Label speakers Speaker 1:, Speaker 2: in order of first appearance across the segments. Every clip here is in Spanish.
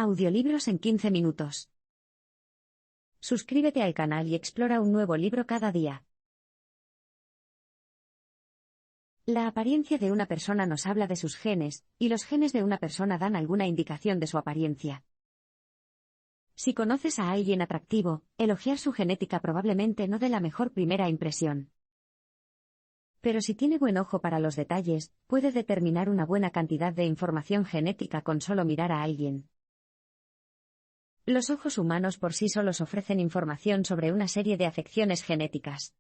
Speaker 1: Audiolibros en 15 minutos. Suscríbete al canal y explora un nuevo libro cada día. La apariencia de una persona nos habla de sus genes, y los genes de una persona dan alguna indicación de su apariencia. Si conoces a alguien atractivo, elogiar su genética probablemente no dé la mejor primera impresión. Pero si tiene buen ojo para los detalles, puede determinar una buena cantidad de información genética con solo mirar a alguien. Los ojos humanos por sí solos ofrecen información sobre una serie de afecciones genéticas.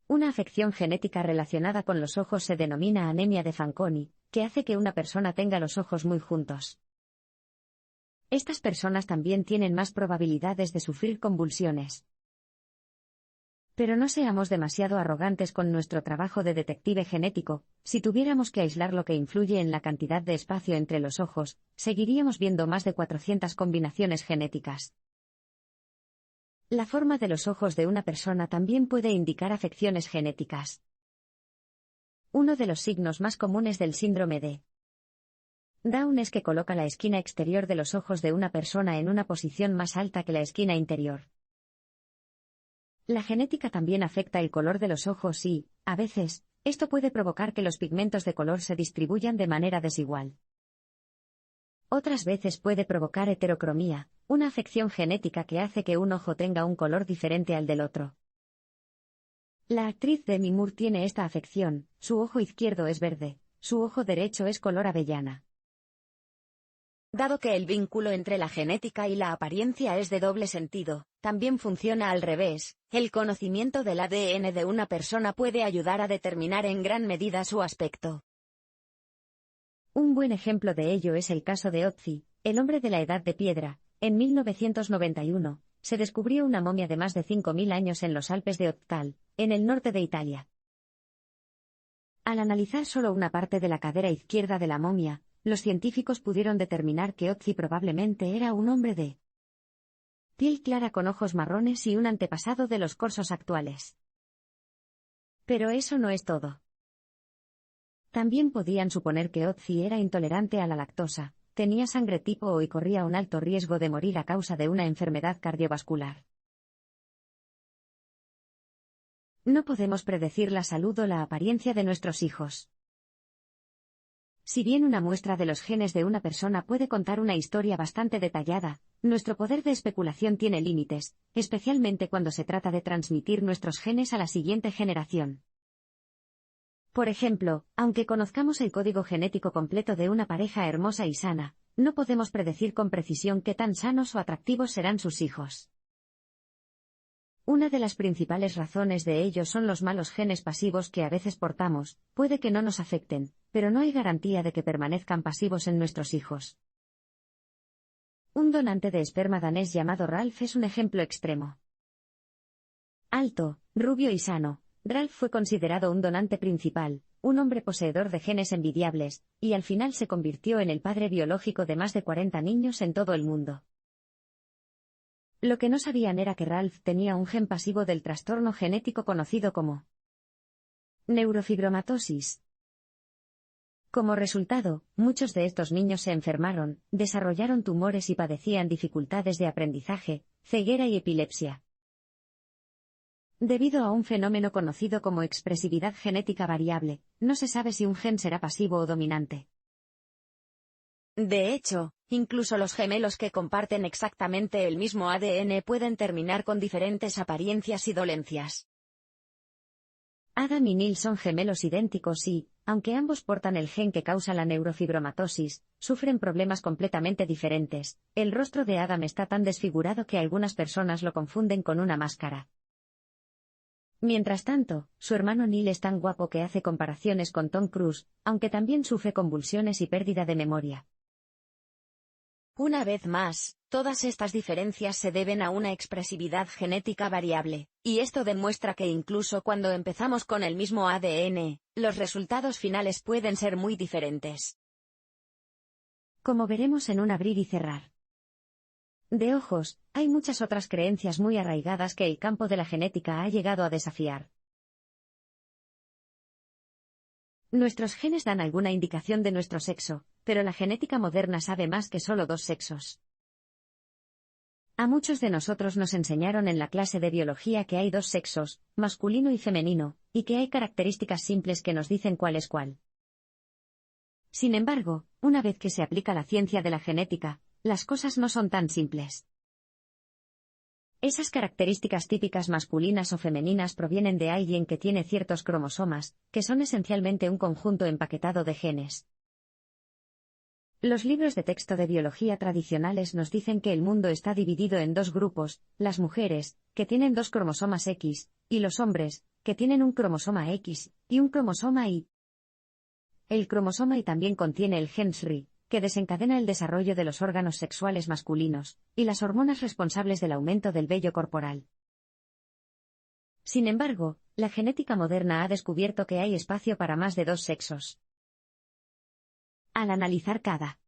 Speaker 1: Una afección genética relacionada con los ojos se denomina anemia de Fanconi, que hace que una persona tenga los ojos muy juntos. Estas personas también tienen más probabilidades de sufrir convulsiones. Pero no seamos demasiado arrogantes con nuestro trabajo de detective genético. Si tuviéramos que aislar lo que influye en la cantidad de espacio entre los ojos, seguiríamos viendo más de 400 combinaciones genéticas. La forma de los ojos de una persona también puede indicar afecciones genéticas. Uno de los signos más comunes del síndrome de Down es que coloca la esquina exterior de los ojos de una persona en una posición más alta que la esquina interior. La genética también afecta el color de los ojos y, a veces, esto puede provocar que los pigmentos de color se distribuyan de manera desigual. Otras veces puede provocar heterocromía, una afección genética que hace que un ojo tenga un color diferente al del otro. La actriz Demi Moore tiene esta afección, su ojo izquierdo es verde, su ojo derecho es color avellana.
Speaker 2: Dado que el vínculo entre la genética y la apariencia es de doble sentido, también funciona al revés. El conocimiento del ADN de una persona puede ayudar a determinar en gran medida su aspecto.
Speaker 1: Un buen ejemplo de ello es el caso de Ötzi, el hombre de la Edad de Piedra. En 1991, se descubrió una momia de más de 5.000 años en los Alpes de Ötztal, en el norte de Italia. Al analizar solo una parte de la cadera izquierda de la momia, los científicos pudieron determinar que Ötzi probablemente era un hombre de piel clara con ojos marrones y un antepasado de los corsos actuales. Pero eso no es todo. También podían suponer que Ötzi era intolerante a la lactosa, tenía sangre tipo O y corría un alto riesgo de morir a causa de una enfermedad cardiovascular. No podemos predecir la salud o la apariencia de nuestros hijos. Si bien una muestra de los genes de una persona puede contar una historia bastante detallada, nuestro poder de especulación tiene límites, especialmente cuando se trata de transmitir nuestros genes a la siguiente generación. Por ejemplo, aunque conozcamos el código genético completo de una pareja hermosa y sana, no podemos predecir con precisión qué tan sanos o atractivos serán sus hijos. Una de las principales razones de ello son los malos genes pasivos que a veces portamos. Puede que no nos afecten, pero no hay garantía de que permanezcan pasivos en nuestros hijos. Un donante de esperma danés llamado Ralph es un ejemplo extremo. Alto, rubio y sano, Ralph fue considerado un donante principal, un hombre poseedor de genes envidiables, y al final se convirtió en el padre biológico de más de 40 niños en todo el mundo. Lo que no sabían era que Ralph tenía un gen pasivo del trastorno genético conocido como neurofibromatosis. Como resultado, muchos de estos niños se enfermaron, desarrollaron tumores y padecían dificultades de aprendizaje, ceguera y epilepsia. Debido a un fenómeno conocido como expresividad genética variable, no se sabe si un gen será pasivo o dominante.
Speaker 2: De hecho, incluso los gemelos que comparten exactamente el mismo ADN pueden terminar con diferentes apariencias y dolencias.
Speaker 1: Adam y Neil son gemelos idénticos y, aunque ambos portan el gen que causa la neurofibromatosis, sufren problemas completamente diferentes. El rostro de Adam está tan desfigurado que algunas personas lo confunden con una máscara. Mientras tanto, su hermano Neil es tan guapo que hace comparaciones con Tom Cruise, aunque también sufre convulsiones y pérdida de memoria.
Speaker 2: Una vez más, todas estas diferencias se deben a una expresividad genética variable, y esto demuestra que incluso cuando empezamos con el mismo ADN, los resultados finales pueden ser muy diferentes.
Speaker 1: Como veremos en un abrir y cerrar de ojos, hay muchas otras creencias muy arraigadas que el campo de la genética ha llegado a desafiar. Nuestros genes dan alguna indicación de nuestro sexo, pero la genética moderna sabe más que solo dos sexos. A muchos de nosotros nos enseñaron en la clase de biología que hay dos sexos, masculino y femenino, y que hay características simples que nos dicen cuál es cuál. Sin embargo, una vez que se aplica la ciencia de la genética, las cosas no son tan simples. Esas características típicas masculinas o femeninas provienen de alguien que tiene ciertos cromosomas, que son esencialmente un conjunto empaquetado de genes. Los libros de texto de biología tradicionales nos dicen que el mundo está dividido en dos grupos, las mujeres, que tienen dos cromosomas X, y los hombres, que tienen un cromosoma X y un cromosoma Y. El cromosoma Y también contiene el gen SRY, que desencadena el desarrollo de los órganos sexuales masculinos, y las hormonas responsables del aumento del vello corporal. Sin embargo, la genética moderna ha descubierto que hay espacio para más de dos sexos. Al analizar cada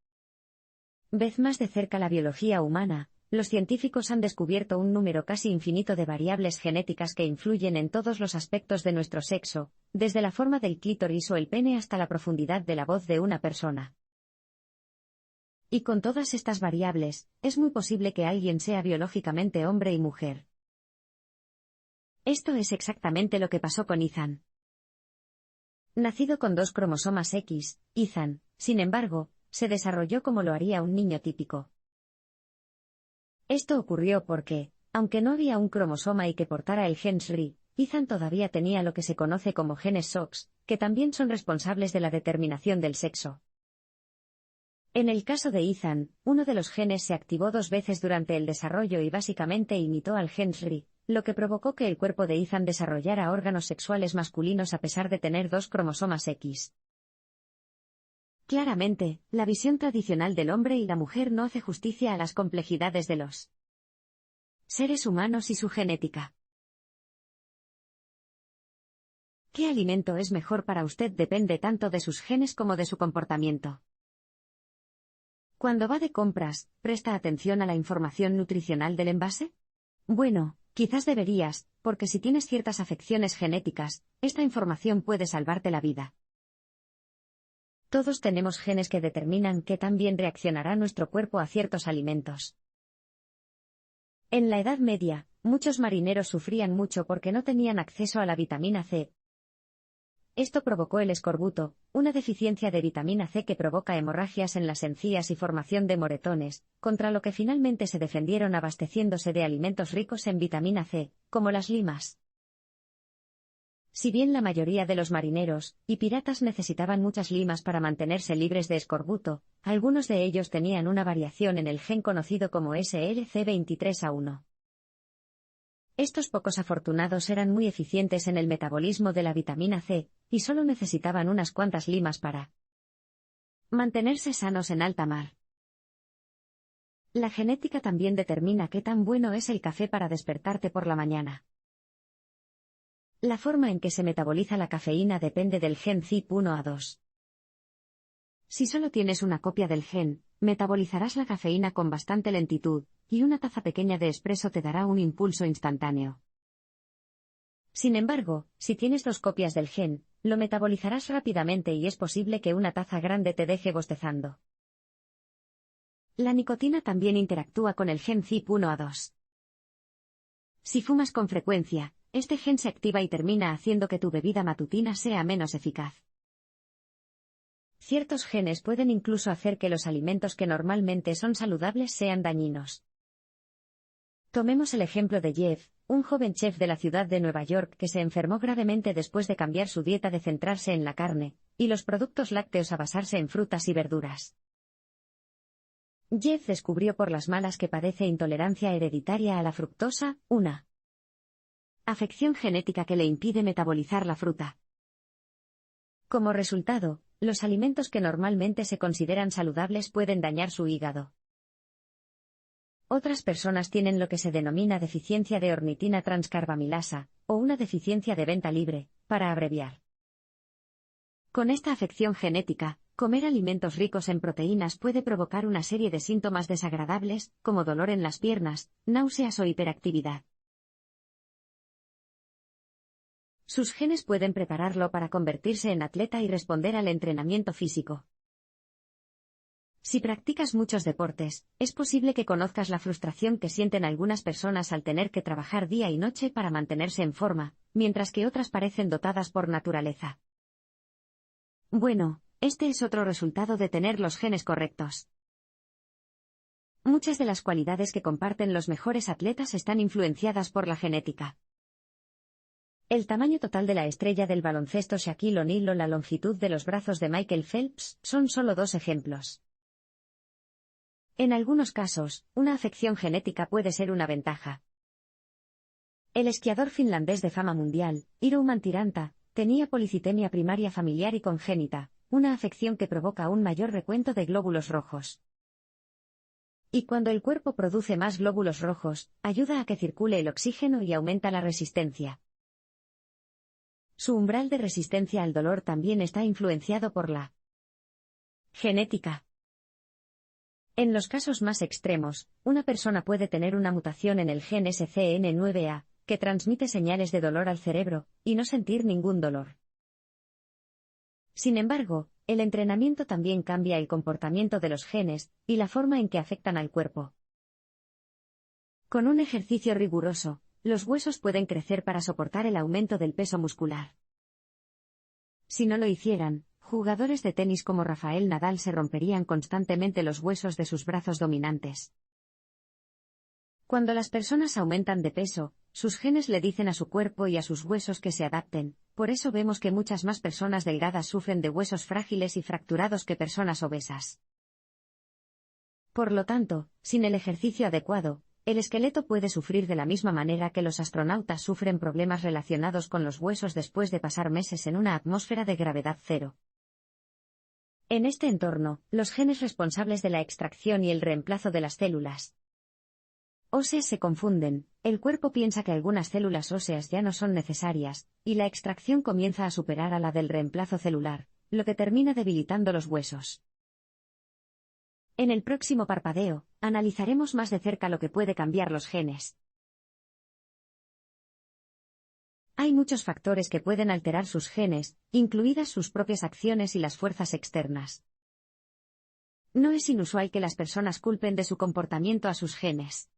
Speaker 1: vez más de cerca la biología humana, los científicos han descubierto un número casi infinito de variables genéticas que influyen en todos los aspectos de nuestro sexo, desde la forma del clítoris o el pene hasta la profundidad de la voz de una persona. Y con todas estas variables, es muy posible que alguien sea biológicamente hombre y mujer. Esto es exactamente lo que pasó con Ethan. Nacido con dos cromosomas X, Ethan, sin embargo, se desarrolló como lo haría un niño típico. Esto ocurrió porque, aunque no había un cromosoma y que portara el gen SRY, Ethan todavía tenía lo que se conoce como genes SOX, que también son responsables de la determinación del sexo. En el caso de Ethan, uno de los genes se activó dos veces durante el desarrollo y básicamente imitó al gen SRY, lo que provocó que el cuerpo de Ethan desarrollara órganos sexuales masculinos a pesar de tener dos cromosomas X. Claramente, la visión tradicional del hombre y la mujer no hace justicia a las complejidades de los seres humanos y su genética. ¿Qué alimento es mejor para usted? Depende tanto de sus genes como de su comportamiento. Cuando va de compras, ¿presta atención a la información nutricional del envase? Bueno, quizás deberías, porque si tienes ciertas afecciones genéticas, esta información puede salvarte la vida. Todos tenemos genes que determinan qué tan bien reaccionará nuestro cuerpo a ciertos alimentos. En la Edad Media, muchos marineros sufrían mucho porque no tenían acceso a la vitamina C. Esto provocó el escorbuto, una deficiencia de vitamina C que provoca hemorragias en las encías y formación de moretones, contra lo que finalmente se defendieron abasteciéndose de alimentos ricos en vitamina C, como las limas. Si bien la mayoría de los marineros y piratas necesitaban muchas limas para mantenerse libres de escorbuto, algunos de ellos tenían una variación en el gen conocido como SLC23A1. Estos pocos afortunados eran muy eficientes en el metabolismo de la vitamina C, y solo necesitaban unas cuantas limas para mantenerse sanos en alta mar. La genética también determina qué tan bueno es el café para despertarte por la mañana. La forma en que se metaboliza la cafeína depende del gen CYP1A2. Si solo tienes una copia del gen, metabolizarás la cafeína con bastante lentitud, y una taza pequeña de espresso te dará un impulso instantáneo. Sin embargo, si tienes dos copias del gen, lo metabolizarás rápidamente y es posible que una taza grande te deje bostezando. La nicotina también interactúa con el gen CYP1A2. Si fumas con frecuencia, este gen se activa y termina haciendo que tu bebida matutina sea menos eficaz. Ciertos genes pueden incluso hacer que los alimentos que normalmente son saludables sean dañinos. Tomemos el ejemplo de Jeff, un joven chef de la ciudad de Nueva York que se enfermó gravemente después de cambiar su dieta de centrarse en la carne y los productos lácteos a basarse en frutas y verduras. Jeff descubrió por las malas que padece intolerancia hereditaria a la fructosa, una afección genética que le impide metabolizar la fruta. Como resultado, los alimentos que normalmente se consideran saludables pueden dañar su hígado. Otras personas tienen lo que se denomina deficiencia de ornitina transcarbamilasa, o una deficiencia de venta libre, para abreviar. Con esta afección genética, comer alimentos ricos en proteínas puede provocar una serie de síntomas desagradables, como dolor en las piernas, náuseas o hiperactividad. Sus genes pueden prepararlo para convertirse en atleta y responder al entrenamiento físico. Si practicas muchos deportes, es posible que conozcas la frustración que sienten algunas personas al tener que trabajar día y noche para mantenerse en forma, mientras que otras parecen dotadas por naturaleza. Bueno, este es otro resultado de tener los genes correctos. Muchas de las cualidades que comparten los mejores atletas están influenciadas por la genética. El tamaño total de la estrella del baloncesto Shaquille O'Neal o la longitud de los brazos de Michael Phelps son solo dos ejemplos. En algunos casos, una afección genética puede ser una ventaja. El esquiador finlandés de fama mundial, Iiro Mantiranta, tenía policitemia primaria familiar y congénita, una afección que provoca un mayor recuento de glóbulos rojos. Y cuando el cuerpo produce más glóbulos rojos, ayuda a que circule el oxígeno y aumenta la resistencia. Su umbral de resistencia al dolor también está influenciado por la genética. En los casos más extremos, una persona puede tener una mutación en el gen SCN9A, que transmite señales de dolor al cerebro, y no sentir ningún dolor. Sin embargo, el entrenamiento también cambia el comportamiento de los genes, y la forma en que afectan al cuerpo. Con un ejercicio riguroso, los huesos pueden crecer para soportar el aumento del peso muscular. Si no lo hicieran, jugadores de tenis como Rafael Nadal se romperían constantemente los huesos de sus brazos dominantes. Cuando las personas aumentan de peso, sus genes le dicen a su cuerpo y a sus huesos que se adapten, por eso vemos que muchas más personas delgadas sufren de huesos frágiles y fracturados que personas obesas. Por lo tanto, sin el ejercicio adecuado, el esqueleto puede sufrir de la misma manera que los astronautas sufren problemas relacionados con los huesos después de pasar meses en una atmósfera de gravedad cero. En este entorno, los genes responsables de la extracción y el reemplazo de las células óseas se confunden, el cuerpo piensa que algunas células óseas ya no son necesarias, y la extracción comienza a superar a la del reemplazo celular, lo que termina debilitando los huesos. En el próximo parpadeo, analizaremos más de cerca lo que puede cambiar los genes. Hay muchos factores que pueden alterar sus genes, incluidas sus propias acciones y las fuerzas externas. No es inusual que las personas culpen de su comportamiento a sus genes.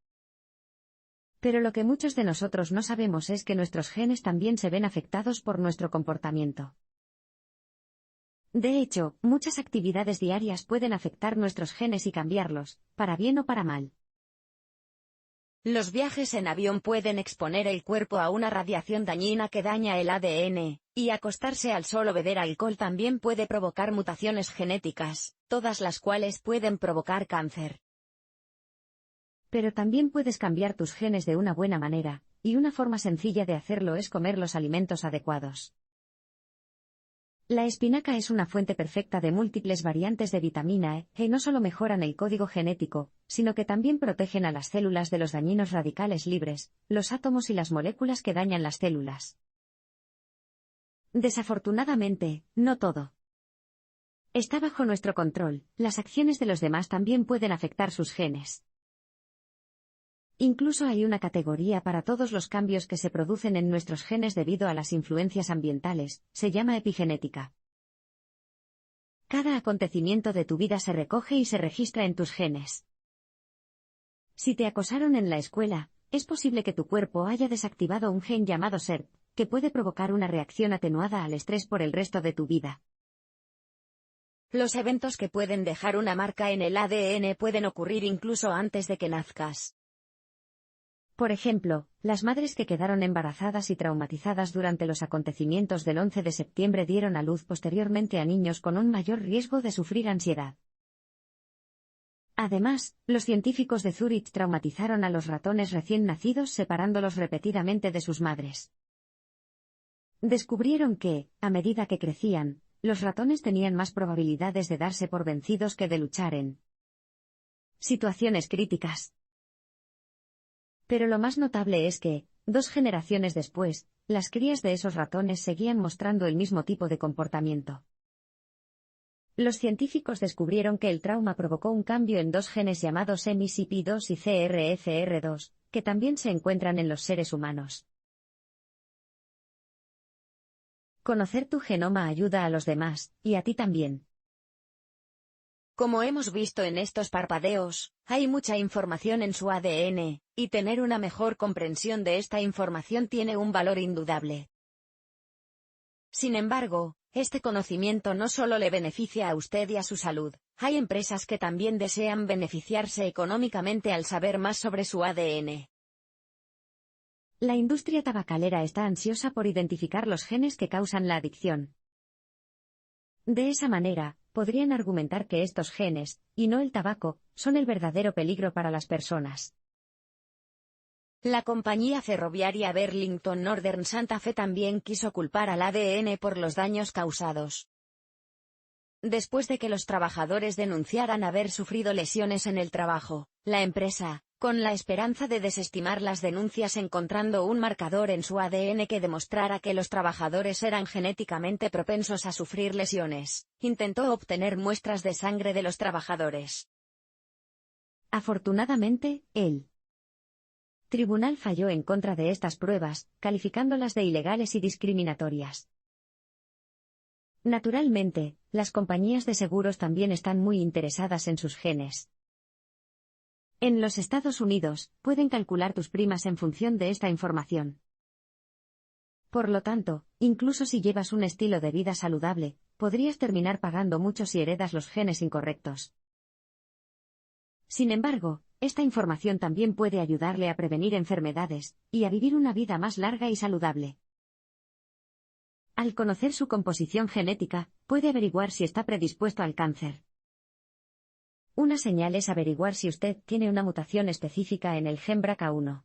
Speaker 1: Pero lo que muchos de nosotros no sabemos es que nuestros genes también se ven afectados por nuestro comportamiento. De hecho, muchas actividades diarias pueden afectar nuestros genes y cambiarlos, para bien o para mal.
Speaker 2: Los viajes en avión pueden exponer el cuerpo a una radiación dañina que daña el ADN, y acostarse al sol o beber alcohol también puede provocar mutaciones genéticas, todas las cuales pueden provocar cáncer.
Speaker 1: Pero también puedes cambiar tus genes de una buena manera, y una forma sencilla de hacerlo es comer los alimentos adecuados. La espinaca es una fuente perfecta de múltiples variantes de vitamina E, que no solo mejoran el código genético, sino que también protegen a las células de los dañinos radicales libres, los átomos y las moléculas que dañan las células. Desafortunadamente, no todo está bajo nuestro control, las acciones de los demás también pueden afectar sus genes. Incluso hay una categoría para todos los cambios que se producen en nuestros genes debido a las influencias ambientales, se llama epigenética. Cada acontecimiento de tu vida se recoge y se registra en tus genes. Si te acosaron en la escuela, es posible que tu cuerpo haya desactivado un gen llamado SERP, que puede provocar una reacción atenuada al estrés por el resto de tu vida.
Speaker 2: Los eventos que pueden dejar una marca en el ADN pueden ocurrir incluso antes de que nazcas.
Speaker 1: Por ejemplo, las madres que quedaron embarazadas y traumatizadas durante los acontecimientos del 11 de septiembre dieron a luz posteriormente a niños con un mayor riesgo de sufrir ansiedad. Además, los científicos de Zúrich traumatizaron a los ratones recién nacidos separándolos repetidamente de sus madres. Descubrieron que, a medida que crecían, los ratones tenían más probabilidades de darse por vencidos que de luchar en situaciones críticas. Pero lo más notable es que, 2 generaciones después, las crías de esos ratones seguían mostrando el mismo tipo de comportamiento. Los científicos descubrieron que el trauma provocó un cambio en 2 genes llamados MCP2 y CRFR2, que también se encuentran en los seres humanos. Conocer tu genoma ayuda a los demás, y a ti también.
Speaker 2: Como hemos visto en estos parpadeos, hay mucha información en su ADN, y tener una mejor comprensión de esta información tiene un valor indudable. Sin embargo, este conocimiento no solo le beneficia a usted y a su salud, hay empresas que también desean beneficiarse económicamente al saber más sobre su ADN.
Speaker 1: La industria tabacalera está ansiosa por identificar los genes que causan la adicción. De esa manera, podrían argumentar que estos genes, y no el tabaco, son el verdadero peligro para las personas.
Speaker 2: La compañía ferroviaria Burlington Northern Santa Fe también quiso culpar al ADN por los daños causados. Después de que los trabajadores denunciaran haber sufrido lesiones en el trabajo, la empresa, con la esperanza de desestimar las denuncias encontrando un marcador en su ADN que demostrara que los trabajadores eran genéticamente propensos a sufrir lesiones, intentó obtener muestras de sangre de los trabajadores.
Speaker 1: Afortunadamente, el tribunal falló en contra de estas pruebas, calificándolas de ilegales y discriminatorias. Naturalmente, las compañías de seguros también están muy interesadas en sus genes. En los Estados Unidos, pueden calcular tus primas en función de esta información. Por lo tanto, incluso si llevas un estilo de vida saludable, podrías terminar pagando mucho si heredas los genes incorrectos. Sin embargo, esta información también puede ayudarle a prevenir enfermedades, y a vivir una vida más larga y saludable. Al conocer su composición genética, puede averiguar si está predispuesto al cáncer. Una señal es averiguar si usted tiene una mutación específica en el gen BRCA1.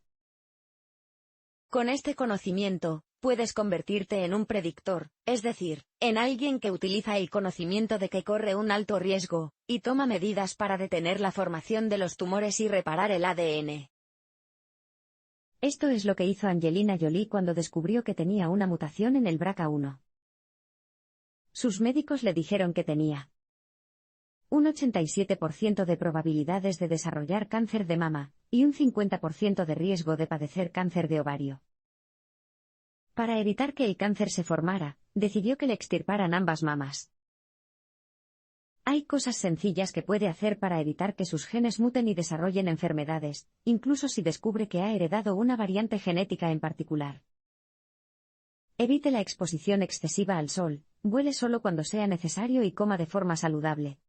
Speaker 2: Con este conocimiento, puedes convertirte en un predictor, es decir, en alguien que utiliza el conocimiento de que corre un alto riesgo, y toma medidas para detener la formación de los tumores y reparar el ADN.
Speaker 1: Esto es lo que hizo Angelina Jolie cuando descubrió que tenía una mutación en el BRCA1. Sus médicos le dijeron que tenía un 87% de probabilidades de desarrollar cáncer de mama, y un 50% de riesgo de padecer cáncer de ovario. Para evitar que el cáncer se formara, decidió que le extirparan ambas mamas. Hay cosas sencillas que puede hacer para evitar que sus genes muten y desarrollen enfermedades, incluso si descubre que ha heredado una variante genética en particular. Evite la exposición excesiva al sol, vuele solo cuando sea necesario y coma de forma saludable.